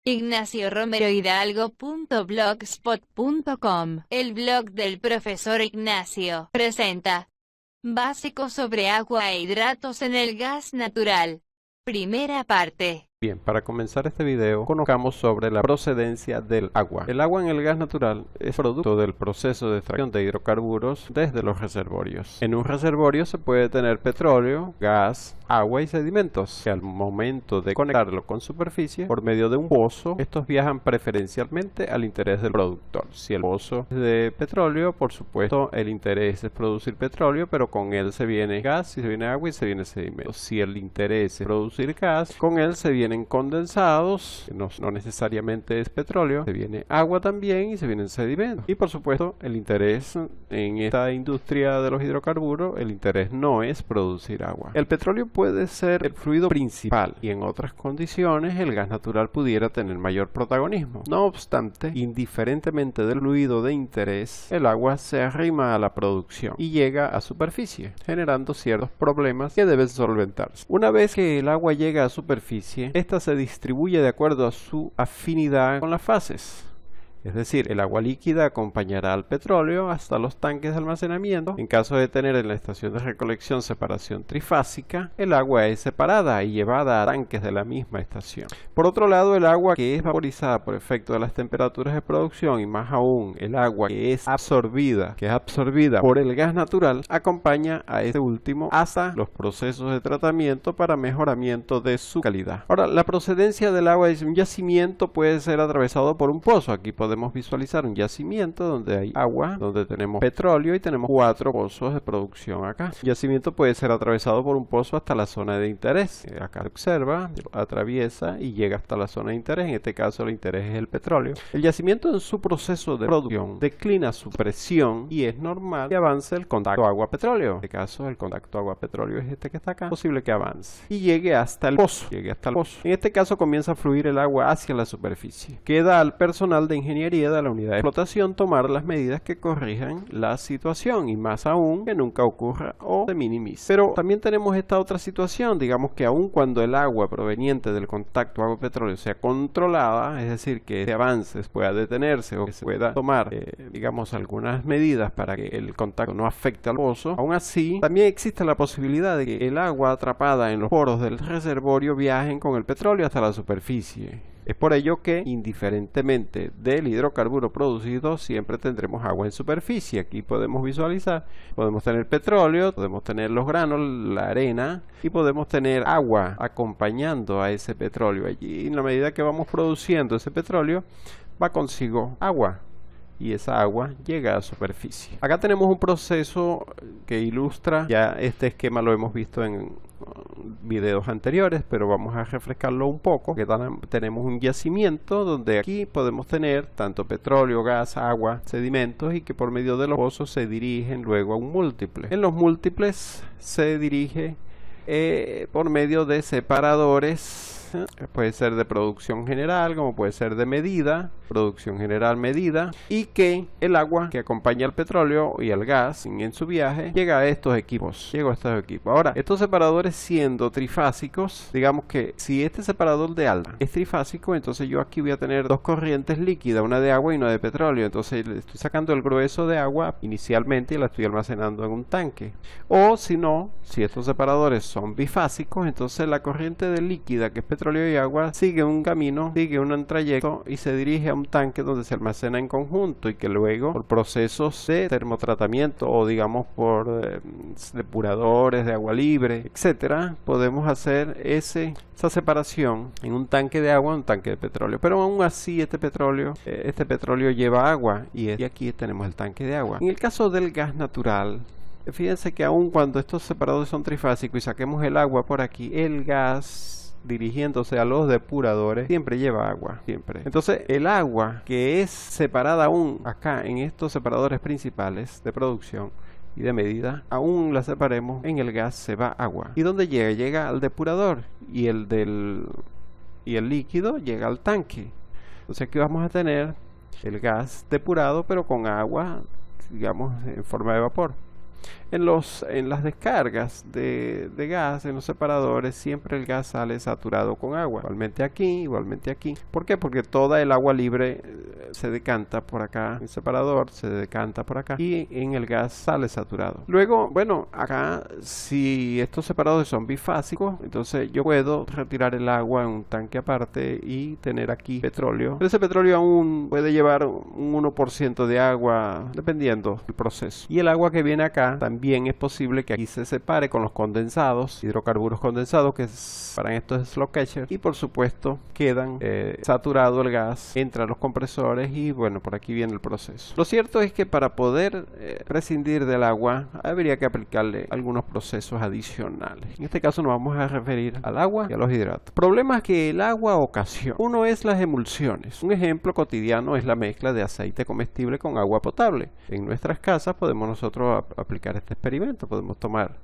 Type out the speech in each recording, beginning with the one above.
IgnacioRomeroHidalgo.blogspot.com. El blog del profesor Ignacio presenta Básico sobre agua e hidratos en el gas natural. Primera parte. Bien, para comenzar este video, conozcamos sobre la procedencia del agua. El agua en el gas natural es producto del proceso de extracción de hidrocarburos desde los reservorios. En un reservorio se puede tener petróleo, gas, agua y sedimentos, que al momento de conectarlo con superficie, por medio de un pozo, estos viajan preferencialmente al interés del productor. Si el pozo es de petróleo, por supuesto, el interés es producir petróleo, pero con él se viene gas, se viene agua y se viene sedimento. Si el interés es producir gas, con él se vienen condensados, no necesariamente es petróleo, se viene agua también y se vienen sedimentos. Y por supuesto, el interés en esta industria de los hidrocarburos, el interés no es producir agua. El petróleo puede ser el fluido principal y en otras condiciones el gas natural pudiera tener mayor protagonismo. No obstante, indiferentemente del fluido de interés, el agua se arrima a la producción y llega a superficie, generando ciertos problemas que deben solventarse. Una vez que el agua llega a superficie, esta se distribuye de acuerdo a su afinidad con las fases. Es decir, el agua líquida acompañará al petróleo hasta los tanques de almacenamiento. En caso de tener en la estación de recolección separación trifásica, el agua es separada y llevada a tanques de la misma estación. Por otro lado, el agua que es vaporizada por efecto de las temperaturas de producción y más aún el agua que es absorbida por el gas natural, acompaña a este último hasta los procesos de tratamiento para mejoramiento de su calidad. Ahora, la procedencia del agua de un yacimiento puede ser atravesado por un pozo. Aquí podemos visualizar un yacimiento donde hay agua, donde tenemos petróleo y tenemos 4 pozos de producción acá. El yacimiento puede ser atravesado por un pozo hasta la zona de interés. Acá observa, atraviesa y llega hasta la zona de interés. En este caso el interés es el petróleo. El yacimiento en su proceso de producción declina su presión y es normal que avance el contacto agua-petróleo. En este caso el contacto agua-petróleo es este que está acá. Es posible que avance y llegue hasta el pozo. En este caso comienza a fluir el agua hacia la superficie. Queda al personal de ingeniería de la unidad de explotación tomar las medidas que corrijan la situación y más aún que nunca ocurra o se minimice. Pero también tenemos esta otra situación, digamos que aun cuando el agua proveniente del contacto agua-petróleo sea controlada, es decir, que ese avance pueda detenerse o que se pueda tomar, digamos, algunas medidas para que el contacto no afecte al pozo, aún así también existe la posibilidad de que el agua atrapada en los poros del reservorio viajen con el petróleo hasta la superficie. Es por ello que, indiferentemente del hidrocarburo producido, siempre tendremos agua en superficie. Aquí podemos visualizar, podemos tener petróleo, podemos tener los granos, la arena y podemos tener agua acompañando a ese petróleo allí. Y en la medida que vamos produciendo ese petróleo, va consigo agua. Y esa agua llega a superficie. Acá tenemos un proceso que ilustra, ya este esquema lo hemos visto en videos anteriores, pero vamos a refrescarlo un poco. Que tenemos un yacimiento donde aquí podemos tener tanto petróleo, gas, agua, sedimentos y que por medio de los pozos se dirigen luego a un múltiple. En los múltiples se dirige por medio de separadores. Puede ser de producción general como puede ser de medida, producción general medida, y que el agua que acompaña al petróleo y al gas en su viaje llega a estos equipos. Ahora, estos separadores siendo trifásicos, digamos que si este separador de alta es trifásico, entonces yo aquí voy a tener dos corrientes líquidas, una de agua y una de petróleo. Entonces le estoy sacando el grueso de agua inicialmente y la estoy almacenando en un tanque. O si no, si estos separadores son bifásicos, entonces la corriente de líquida que es petróleo y agua sigue un camino, sigue un trayecto y se dirige a un tanque donde se almacena en conjunto y que luego por procesos de termotratamiento o digamos por depuradores de agua libre, etcétera, podemos hacer esa separación en un tanque de agua, un tanque de petróleo. Pero aún así este petróleo lleva agua y aquí tenemos el tanque de agua. En el caso del gas natural, fíjense que aun cuando estos separadores son trifásicos y saquemos el agua por aquí, el gas dirigiéndose a los depuradores siempre lleva agua, siempre. Entonces el agua que es separada aún acá en estos separadores principales de producción y de medida, aún la separemos, en el gas se va agua. ¿Y dónde llega? Llega al depurador y el líquido llega al tanque. Entonces aquí vamos a tener el gas depurado pero con agua, digamos, en forma de vapor. En las descargas de gas, en los separadores, siempre el gas sale saturado con agua. Igualmente aquí, igualmente aquí. ¿Por qué? Porque toda el agua libre se decanta por acá, el separador se decanta por acá y en el gas sale saturado. Luego, bueno, acá si estos separadores son bifásicos, entonces yo puedo retirar el agua en un tanque aparte y tener aquí petróleo. Pero ese petróleo aún puede llevar un 1% de agua, dependiendo del proceso. Y el agua que viene acá, también es posible que aquí se separe con los condensados, hidrocarburos condensados, que para estos es slow catcher, y por supuesto quedan saturado el gas, entra a los compresores y bueno, por aquí viene el proceso. Lo cierto es que para poder prescindir del agua, habría que aplicarle algunos procesos adicionales. En este caso nos vamos a referir al agua y a los hidratos. Problemas que el agua ocasiona. Uno es las emulsiones. Un ejemplo cotidiano es la mezcla de aceite comestible con agua potable. En nuestras casas podemos nosotros aplicar este experimento. Podemos tomar,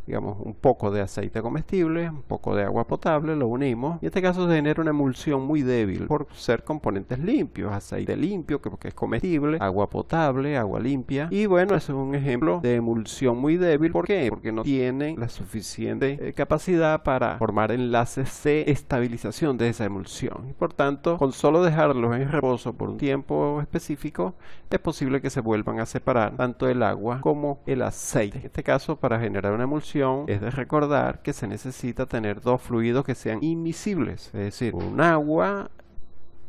digamos, un poco de aceite comestible, un poco de agua potable, lo unimos. En este caso se genera una emulsión muy débil por ser componentes limpios, aceite limpio, que porque es comestible, agua potable, agua limpia. Y bueno, eso es un ejemplo de emulsión muy débil. ¿Por qué? Porque no tiene la suficiente capacidad para formar enlaces de estabilización de esa emulsión. Y por tanto, con solo dejarlos en reposo por un tiempo específico, es posible que se vuelvan a separar tanto el agua como el aceite. En este caso, para generar una emulsión, es de recordar que se necesita tener dos fluidos que sean inmiscibles, es decir, un agua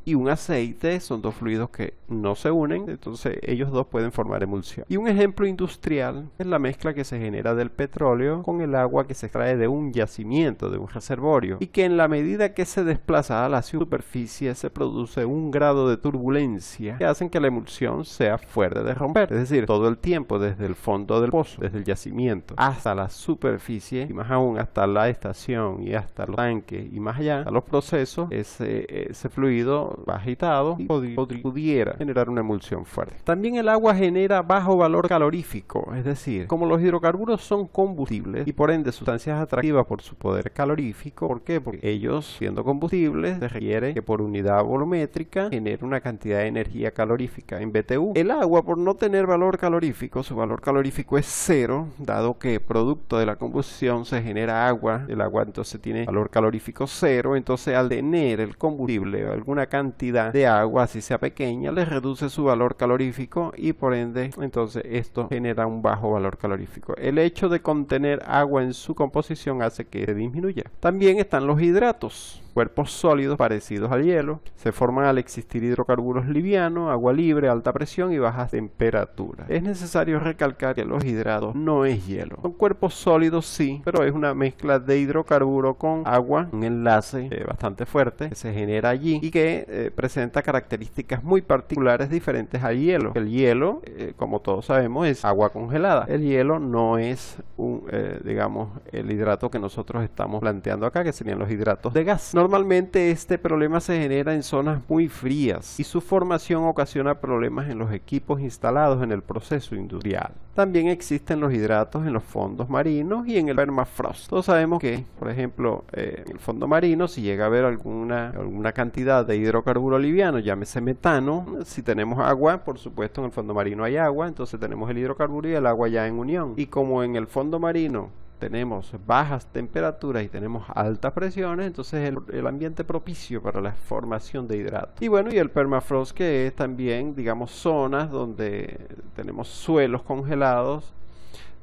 y un aceite son dos fluidos que no se unen, entonces ellos dos pueden formar emulsión. Y un ejemplo industrial es la mezcla que se genera del petróleo con el agua que se extrae de un yacimiento, de un reservorio, y que en la medida que se desplaza a la superficie se produce un grado de turbulencia que hacen que la emulsión sea fuerte de romper, es decir, todo el tiempo desde el fondo del pozo, desde el yacimiento hasta la superficie y más aún hasta la estación y hasta los tanques y más allá, a los procesos, ese fluido va agitado y pudiera generar una emulsión fuerte. También el agua genera bajo valor calorífico, es decir, como los hidrocarburos son combustibles y por ende sustancias atractivas por su poder calorífico. ¿Por qué? Porque ellos, siendo combustibles, se requiere que por unidad volumétrica genere una cantidad de energía calorífica en BTU. El agua, por no tener valor calorífico, su valor calorífico es cero, dado que producto de la combustión se genera agua. El agua entonces tiene valor calorífico cero, entonces al tener el combustible o alguna cantidad de agua, así sea pequeña, le reduce su valor calorífico y por ende entonces esto genera un bajo valor calorífico. El hecho de contener agua en su composición hace que se disminuya. También están los hidratos, cuerpos sólidos parecidos al hielo, se forman al existir hidrocarburos livianos, agua libre, alta presión y bajas temperaturas. Es necesario recalcar que los hidratos no es hielo, son cuerpos sólidos sí, pero es una mezcla de hidrocarburo con agua, un enlace bastante fuerte que se genera allí y que presenta características muy particulares diferentes al hielo. El hielo, como todos sabemos, es agua congelada. El hielo no es digamos, el hidrato que nosotros estamos planteando acá, que serían los hidratos de gas. Normalmente este problema se genera en zonas muy frías y su formación ocasiona problemas en los equipos instalados en el proceso industrial. También existen los hidratos en los fondos marinos y en el permafrost. Todos sabemos que, por ejemplo, en el fondo marino, si llega a haber alguna cantidad de hidrocarburo liviano, llámese metano, si tenemos agua, por supuesto en el fondo marino hay agua, entonces tenemos el hidrocarburo y el agua ya en unión. Y como en el fondo marino tenemos bajas temperaturas y tenemos altas presiones, entonces el ambiente propicio para la formación de hidratos. Y bueno, y el permafrost, que es también, digamos, zonas donde tenemos suelos congelados,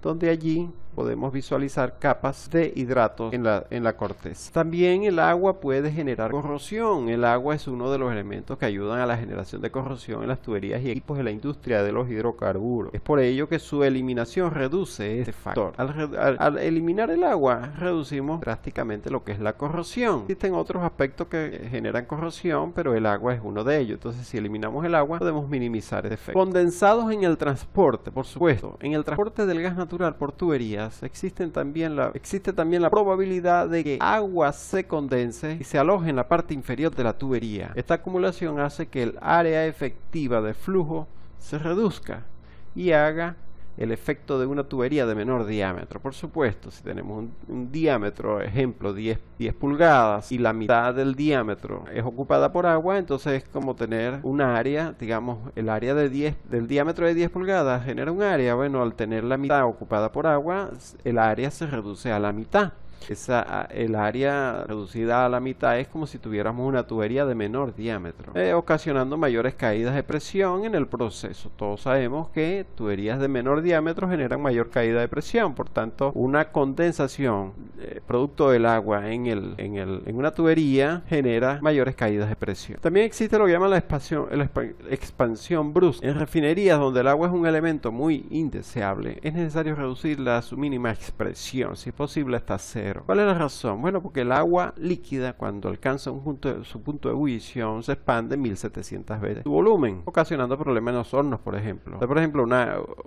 donde allí podemos visualizar capas de hidratos en la corteza. También el agua puede generar corrosión. El agua es uno de los elementos que ayudan a la generación de corrosión en las tuberías y equipos de la industria de los hidrocarburos. Es por ello que su eliminación reduce este factor. Al eliminar el agua, reducimos drásticamente lo que es la corrosión. Existen otros aspectos que generan corrosión, pero el agua es uno de ellos. Entonces, si eliminamos el agua, podemos minimizar este efecto. Condensados en el transporte, por supuesto. En el transporte del gas natural por tuberías, existe también la probabilidad de que agua se condense y se aloje en la parte inferior de la tubería. Esta acumulación hace que el área efectiva de flujo se reduzca y haga el efecto de una tubería de menor diámetro. Por supuesto, si tenemos un diámetro, ejemplo, 10 pulgadas y la mitad del diámetro es ocupada por agua, entonces es como tener un área, digamos, el área del diámetro de 10 pulgadas genera un área. Bueno, al tener la mitad ocupada por agua, el área se reduce a la mitad. El área reducida a la mitad es como si tuviéramos una tubería de menor diámetro, ocasionando mayores caídas de presión en el proceso. Todos sabemos que tuberías de menor diámetro generan mayor caída de presión, por tanto una condensación producto del agua en una tubería genera mayores caídas de presión. También existe lo que llaman la expansión brusca. En refinerías donde el agua es un elemento muy indeseable, es necesario reducirla a su mínima expresión, si es posible hasta cero. ¿Cuál es la razón? Bueno, porque el agua líquida, cuando alcanza su punto de ebullición, se expande 1700 veces su volumen, ocasionando problemas en los hornos, por ejemplo. Por ejemplo,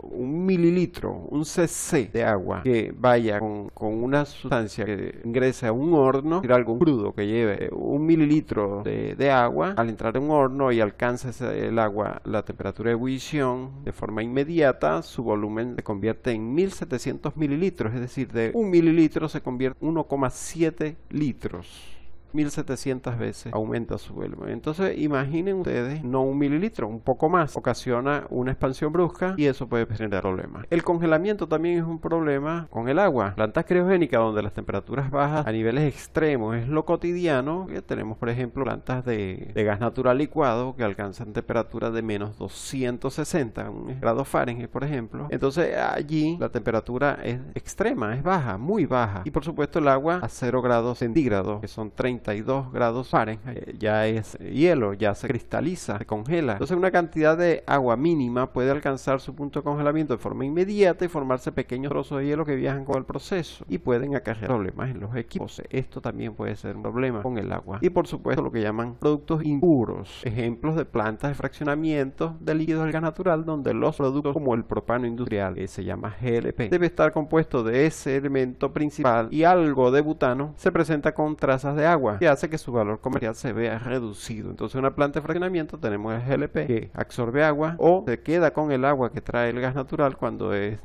un mililitro, un cc de agua que vaya con una sustancia que ingrese a un horno, algo crudo que lleve un mililitro de agua, al entrar en un horno y alcance el agua la temperatura de ebullición de forma inmediata, su volumen se convierte en 1700 mililitros, es decir, de un mililitro se convierte 1,7 litros. 1700 veces aumenta su volumen. Entonces imaginen ustedes, no un mililitro, un poco más, ocasiona una expansión brusca y eso puede generar problemas. El congelamiento también es un problema con el agua. Plantas criogénicas donde las temperaturas bajas a niveles extremos es lo cotidiano. Tenemos por ejemplo plantas de gas natural licuado que alcanzan temperaturas de menos 260 grados Fahrenheit, por ejemplo. Entonces allí la temperatura es extrema, es baja, muy baja, y por supuesto el agua a 0 grados centígrados, que son 32 grados Fahrenheit, ya es hielo, ya se cristaliza, se congela. Entonces una cantidad de agua mínima puede alcanzar su punto de congelamiento de forma inmediata y formarse pequeños trozos de hielo que viajan con el proceso y pueden acarrear problemas en los equipos. Esto también puede ser un problema con el agua. Y por supuesto lo que llaman productos impuros, ejemplos de plantas de fraccionamiento de líquidos del gas natural donde los productos como el propano industrial, que se llama GLP, debe estar compuesto de ese elemento principal y algo de butano, se presenta con trazas de agua, que hace que su valor comercial se vea reducido. Entonces una planta de fraccionamiento tenemos el GLP que absorbe agua o se queda con el agua que trae el gas natural cuando es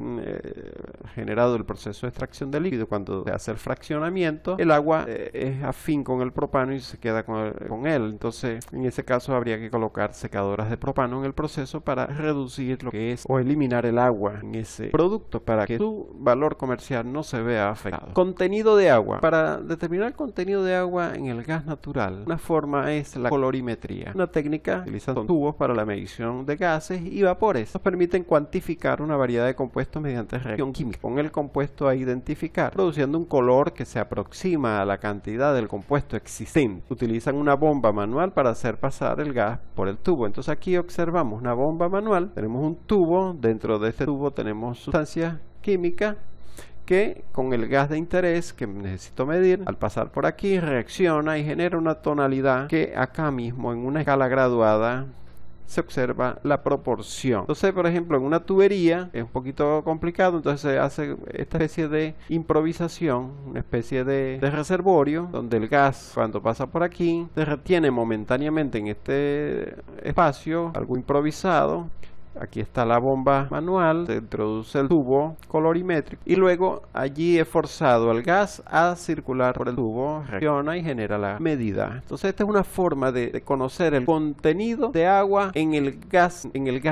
generado el proceso de extracción de líquido. Cuando se hace el fraccionamiento, el agua es afín con el propano y se queda con él. Entonces en ese caso habría que colocar secadoras de propano en el proceso para reducir lo que es o eliminar el agua en ese producto para que su valor comercial no se vea afectado. Contenido de agua. Para determinar el contenido de agua en el gas natural, una forma es la colorimetría, una técnica utilizada tubos para la medición de gases y vapores. Nos permiten cuantificar una variedad de compuestos mediante reacción química con el compuesto a identificar, produciendo un color que se aproxima a la cantidad del compuesto existente. Utilizan una bomba manual para hacer pasar el gas por el tubo. Entonces aquí observamos una bomba manual, tenemos un tubo, dentro de este tubo tenemos sustancias químicas que con el gas de interés que necesito medir, al pasar por aquí reacciona y genera una tonalidad que acá mismo en una escala graduada se observa la proporción. Entonces, por ejemplo, en una tubería es un poquito complicado, entonces se hace esta especie de improvisación, una especie de reservorio, donde el gas, cuando pasa por aquí, se retiene momentáneamente en este espacio, algo improvisado. Aquí está la bomba manual, se introduce el tubo colorimétrico y luego allí es forzado el gas a circular por el tubo, reacciona y genera la medida. Entonces esta es una forma de conocer el contenido de agua en el gas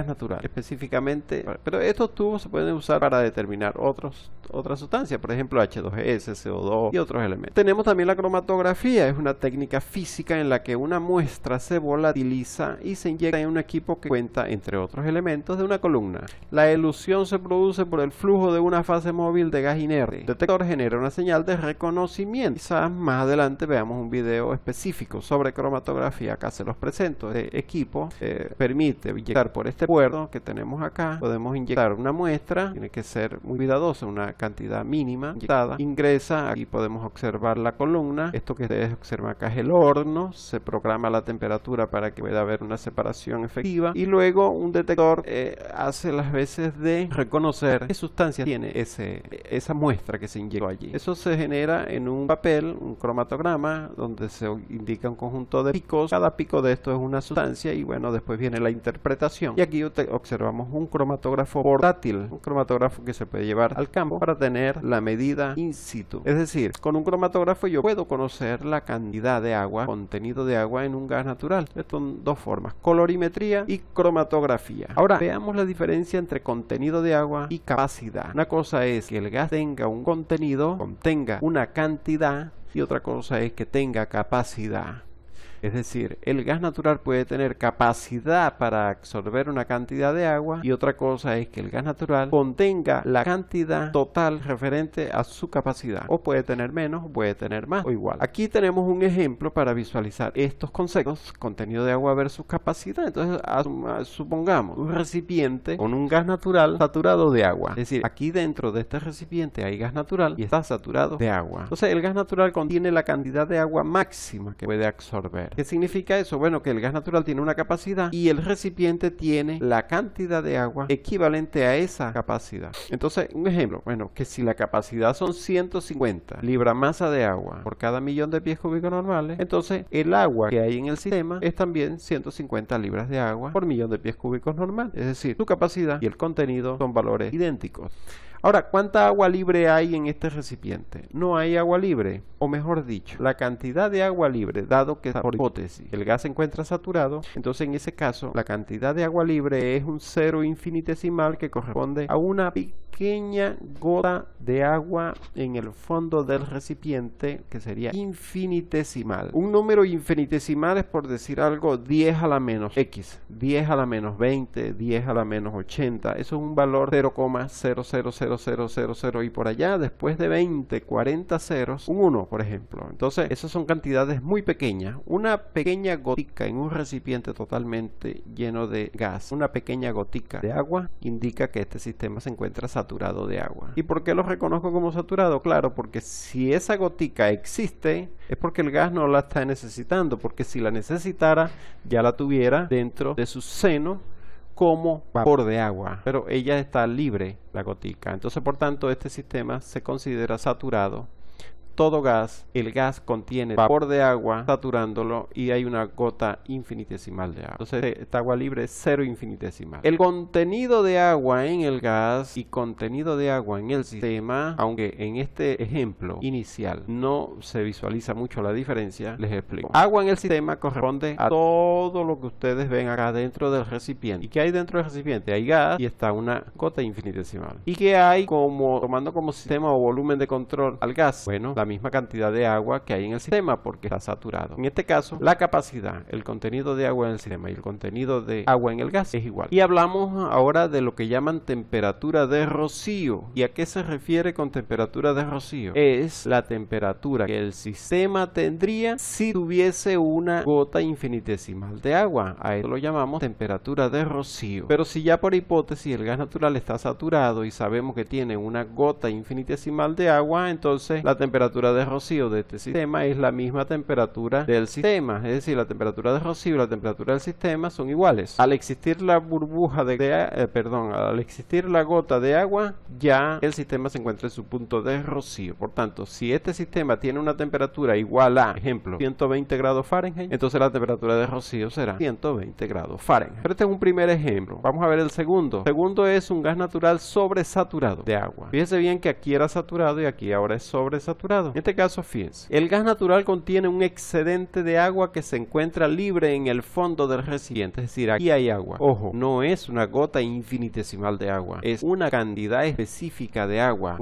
natural específicamente. Pero estos tubos se pueden usar para determinar otras sustancias, por ejemplo H2S, CO2 y otros elementos. Tenemos también la cromatografía, es una técnica física en la que una muestra se volatiliza y se inyecta en un equipo que cuenta, entre otros elementos, de una columna. La elusión se produce por el flujo de una fase móvil de gas inerte. El detector genera una señal de reconocimiento. Quizás más adelante veamos un video específico sobre cromatografía. Acá se los presento. Este equipo permite inyectar por este puerto que tenemos acá. Podemos inyectar una muestra. Tiene que ser muy cuidadosa, una cantidad mínima inyectada. Ingresa, aquí podemos observar la columna. Esto que ustedes observan acá es el horno. Se programa la temperatura para que pueda haber una separación efectiva. Y luego un detector sensor hace las veces de reconocer qué sustancia tiene esa muestra que se inyectó allí. Eso se genera en un papel, un cromatograma, donde se indica un conjunto de picos. Cada pico de esto es una sustancia y bueno, después viene la interpretación. Y aquí observamos un cromatógrafo portátil, un cromatógrafo que se puede llevar al campo para tener la medida in situ. Es decir, con un cromatógrafo yo puedo conocer la cantidad de agua, contenido de agua en un gas natural. Esto son dos formas: colorimetría y cromatografía. Ahora veamos la diferencia entre contenido de agua y capacidad. Una cosa es que el gas tenga un contenido, contenga una cantidad, y otra cosa es que tenga capacidad. Es decir, el gas natural puede tener capacidad para absorber una cantidad de agua, y otra cosa es que el gas natural contenga la cantidad total referente a su capacidad. O puede tener menos, o puede tener más, o igual. Aquí tenemos un ejemplo para visualizar estos conceptos: contenido de agua versus capacidad. Entonces, supongamos un recipiente con un gas natural saturado de agua. Es decir, aquí dentro de este recipiente hay gas natural y está saturado de agua. Entonces, el gas natural contiene la cantidad de agua máxima que puede absorber. ¿Qué significa eso? Bueno, que el gas natural tiene una capacidad y el recipiente tiene la cantidad de agua equivalente a esa capacidad. Entonces, un ejemplo, bueno, que si la capacidad son 150 libras masa de agua por cada millón de pies cúbicos normales, entonces el agua que hay en el sistema es también 150 libras de agua por millón de pies cúbicos normal. Es decir, su capacidad y el contenido son valores idénticos. Ahora, ¿cuánta agua libre hay en este recipiente? No hay agua libre, o mejor dicho, la cantidad de agua libre, dado que por hipótesis el gas se encuentra saturado, entonces en ese caso la cantidad de agua libre es un cero infinitesimal que corresponde a una pequeña gota de agua en el fondo del recipiente, que sería infinitesimal. Un número infinitesimal es, por decir algo, 10 a la menos X, 10 a la menos 20, 10 a la menos 80. Eso es un valor 0,00000 y por allá, después de 20, 40 ceros, un 1, por ejemplo. Entonces, esas son cantidades muy pequeñas. Una pequeña gotica en un recipiente totalmente lleno de gas, una pequeña gotica de agua, indica que este sistema se encuentra saturado de agua. ¿Y por qué lo reconozco como saturado? Claro, porque si esa gotica existe, es porque el gas no la está necesitando, porque si la necesitara, ya la tuviera dentro de su seno como vapor de agua, pero ella está libre, la gotica. Entonces, por tanto, este sistema se considera saturado. Todo gas, el gas contiene vapor de agua saturándolo y hay una gota infinitesimal de agua. Entonces, esta agua libre es cero infinitesimal. El contenido de agua en el gas y contenido de agua en el sistema, aunque en este ejemplo inicial no se visualiza mucho la diferencia, les explico. Agua en el sistema corresponde a todo lo que ustedes ven acá dentro del recipiente. ¿Y qué hay dentro del recipiente? Hay gas y está una gota infinitesimal. ¿Y qué hay tomando como sistema o volumen de control al gas? Bueno, la misma cantidad de agua que hay en el sistema, porque está saturado. En este caso, la capacidad, el contenido de agua en el sistema y el contenido de agua en el gas es igual. Y hablamos ahora de lo que llaman temperatura de rocío. ¿Y a qué se refiere con temperatura de rocío? Es la temperatura que el sistema tendría si tuviese una gota infinitesimal de agua. A eso lo llamamos temperatura de rocío. Pero si ya por hipótesis el gas natural está saturado y sabemos que tiene una gota infinitesimal de agua, entonces la temperatura de rocío de este sistema es la misma temperatura del sistema. Es decir, la temperatura de rocío y la temperatura del sistema son iguales. Al existir la burbuja al existir la gota de agua, ya el sistema se encuentra en su punto de rocío. Por tanto, si este sistema tiene una temperatura igual a, ejemplo, 120 grados Fahrenheit, entonces la temperatura de rocío será 120 grados Fahrenheit. Pero este es un primer ejemplo. Vamos a ver el segundo. El segundo es un gas natural sobresaturado de agua. Fíjense bien que aquí era saturado y aquí ahora es sobresaturado. En este caso, fíjense, el gas natural contiene un excedente de agua que se encuentra libre en el fondo del recipiente, es decir, aquí hay agua. Ojo, no es una gota infinitesimal de agua, es una cantidad específica de agua,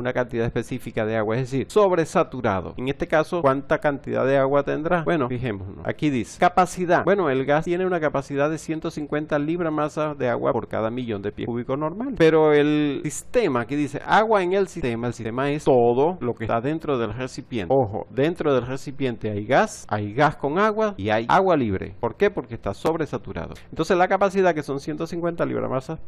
es decir, sobresaturado. En este caso, ¿cuánta cantidad de agua tendrá? Bueno, fijémonos, aquí dice, capacidad. Bueno, el gas tiene una capacidad de 150 libras masa de agua por cada millón de pies cúbicos normal, pero el sistema, aquí dice, agua en el sistema es todo lo que está dentro del recipiente recipiente. Ojo, dentro del recipiente hay gas con agua y hay agua libre. ¿Por qué? Porque está sobresaturado. Entonces la capacidad, que son 150 libras-masas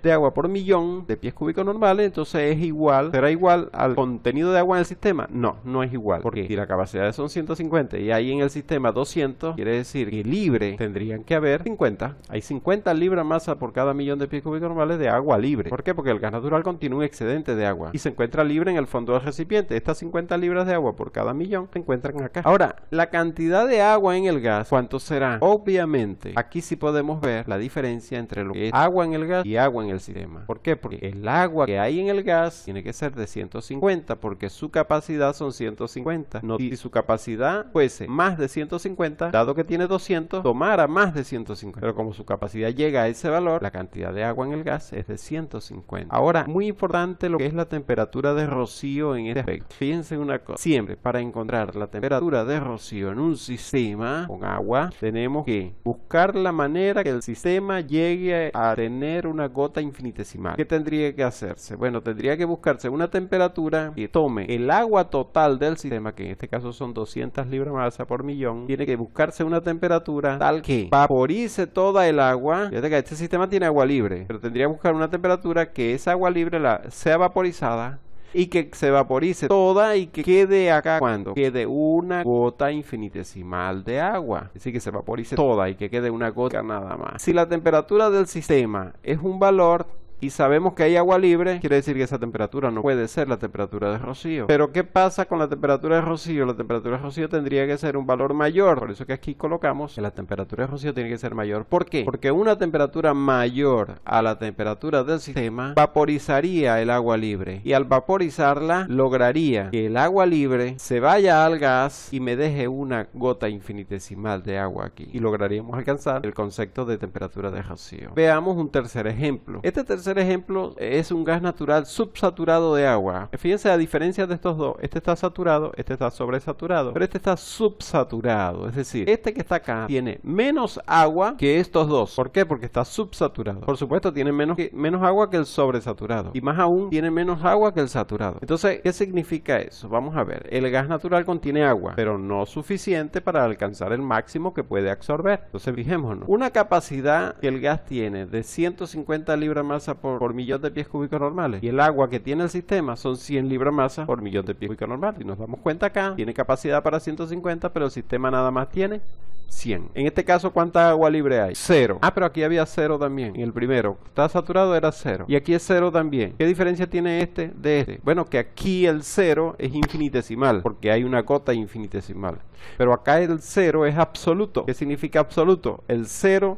de agua por millón de pies cúbicos normales, entonces es igual, ¿será igual al contenido de agua en el sistema? No, no es igual, porque si la capacidad son 150 y hay en el sistema 200, quiere decir que libre tendrían que haber 50. Hay 50 libras masa por cada millón de pies cúbicos normales de agua libre. ¿Por qué? Porque el gas natural contiene un excedente de agua y se encuentra libre en el fondo del recipiente. Estas 50 libras de agua por cada millón se encuentran acá. Ahora, la cantidad de agua en el gas, ¿cuánto será? Obviamente, aquí sí podemos ver la diferencia entre lo que es agua en el gas y agua en el sistema. ¿Por qué? Porque el agua que hay en el gas tiene que ser de 150, porque su capacidad son 150. No, si su capacidad fuese más de 150, dado que tiene 200, tomara más de 150. Pero como su capacidad llega a ese valor, la cantidad de agua en el gas es de 150. Ahora, muy importante lo que es la temperatura de rocío en este aspecto. Fíjense una cosa, siempre para encontrar la temperatura de rocío en un sistema con agua, tenemos que buscar la manera que el sistema llegue a tener una gota infinitesimal. ¿Qué tendría que hacerse? Bueno, tendría que buscarse una temperatura que tome el agua total del sistema, que en este caso son 200 libras masa por millón. Tiene que buscarse una temperatura tal que vaporice toda el agua. Fíjate que este sistema tiene agua libre, pero tendría que buscar una temperatura que esa agua libre sea vaporizada y que se vaporice toda y que quede acá, cuando quede una gota infinitesimal de agua. Es decir, que se vaporice toda y que quede una gota nada más. Si la temperatura del sistema es un valor y sabemos que hay agua libre, quiere decir que esa temperatura no puede ser la temperatura de rocío. Pero ¿qué pasa con la temperatura de rocío? La temperatura de rocío tendría que ser un valor mayor. Por eso que aquí colocamos que la temperatura de rocío tiene que ser mayor. ¿Por qué? Porque una temperatura mayor a la temperatura del sistema vaporizaría el agua libre. Y al vaporizarla, lograría que el agua libre se vaya al gas y me deje una gota infinitesimal de agua aquí. Y lograríamos alcanzar el concepto de temperatura de rocío. Veamos un tercer ejemplo. Este tercer ejemplo es un gas natural subsaturado de agua. Fíjense, a diferencia de estos dos, este está saturado, este está sobresaturado, pero este está subsaturado. Es decir, este que está acá tiene menos agua que estos dos. ¿Por qué? Porque está subsaturado. Por supuesto, tiene menos agua que el sobresaturado. Y más aún, tiene menos agua que el saturado. Entonces, ¿qué significa eso? Vamos a ver. El gas natural contiene agua, pero no suficiente para alcanzar el máximo que puede absorber. Entonces, fijémonos. Una capacidad que el gas tiene de 150 libras masa por millón de pies cúbicos normales, y el agua que tiene el sistema son 100 libras masa por millón de pies cúbicos normales. Y nos damos cuenta acá, tiene capacidad para 150, pero el sistema nada más tiene 100. En este caso, ¿cuánta agua libre hay? 0. Ah, pero aquí había 0 también. En el primero, está saturado, era 0. Y aquí es 0 también. ¿Qué diferencia tiene este de este? Bueno, que aquí el 0 es infinitesimal, porque hay una gota infinitesimal. Pero acá el 0 es absoluto. ¿Qué significa absoluto? El 0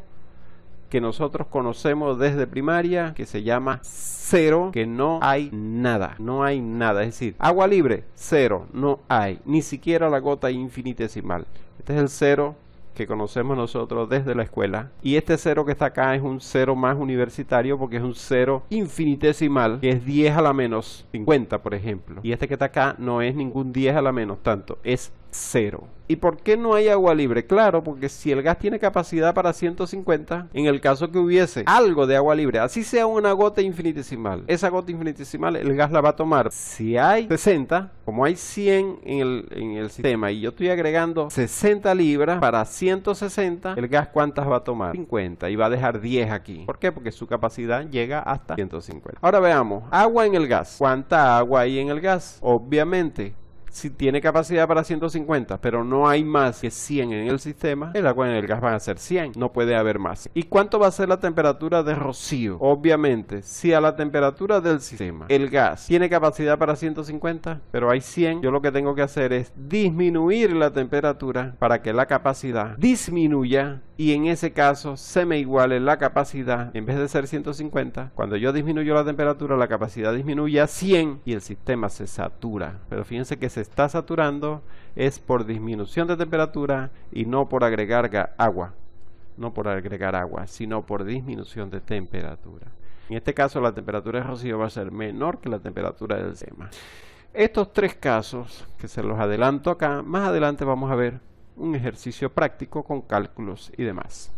que nosotros conocemos desde primaria, que se llama 0, que no hay nada, no hay nada. Es decir, agua libre, 0, no hay, ni siquiera la gota infinitesimal. Este es el 0 que conocemos nosotros desde la escuela, y este 0 que está acá es un 0 más universitario, porque es un 0 infinitesimal, que es 10 a la menos 50, por ejemplo, y este que está acá no es ningún 10 a la menos tanto, es 0. ¿Y por qué no hay agua libre? Claro, porque si el gas tiene capacidad para 150, en el caso que hubiese algo de agua libre, así sea una gota infinitesimal, esa gota infinitesimal el gas la va a tomar. Si hay 60, como hay 100 en el sistema y yo estoy agregando 60 libras para 160, el gas ¿cuántas va a tomar? 50, y va a dejar 10 aquí. ¿Por qué? Porque su capacidad llega hasta 150. Ahora veamos, agua en el gas. ¿Cuánta agua hay en el gas? Obviamente, si tiene capacidad para 150, pero no hay más que 100 en el sistema, el agua en el gas van a ser 100, no puede haber más. ¿Y cuánto va a ser la temperatura de rocío? Obviamente, si a la temperatura del sistema el gas tiene capacidad para 150, pero hay 100, yo lo que tengo que hacer es disminuir la temperatura para que la capacidad disminuya, y en ese caso se me iguale la capacidad, en vez de ser 150, cuando yo disminuyo la temperatura, la capacidad disminuye a 100 y el sistema se satura. Pero fíjense que se está saturando es por disminución de temperatura y no por agregar agua, sino por disminución de temperatura. En este caso, la temperatura de rocío va a ser menor que la temperatura del sistema. Estos tres casos, que se los adelanto acá, más adelante vamos a ver un ejercicio práctico con cálculos y demás.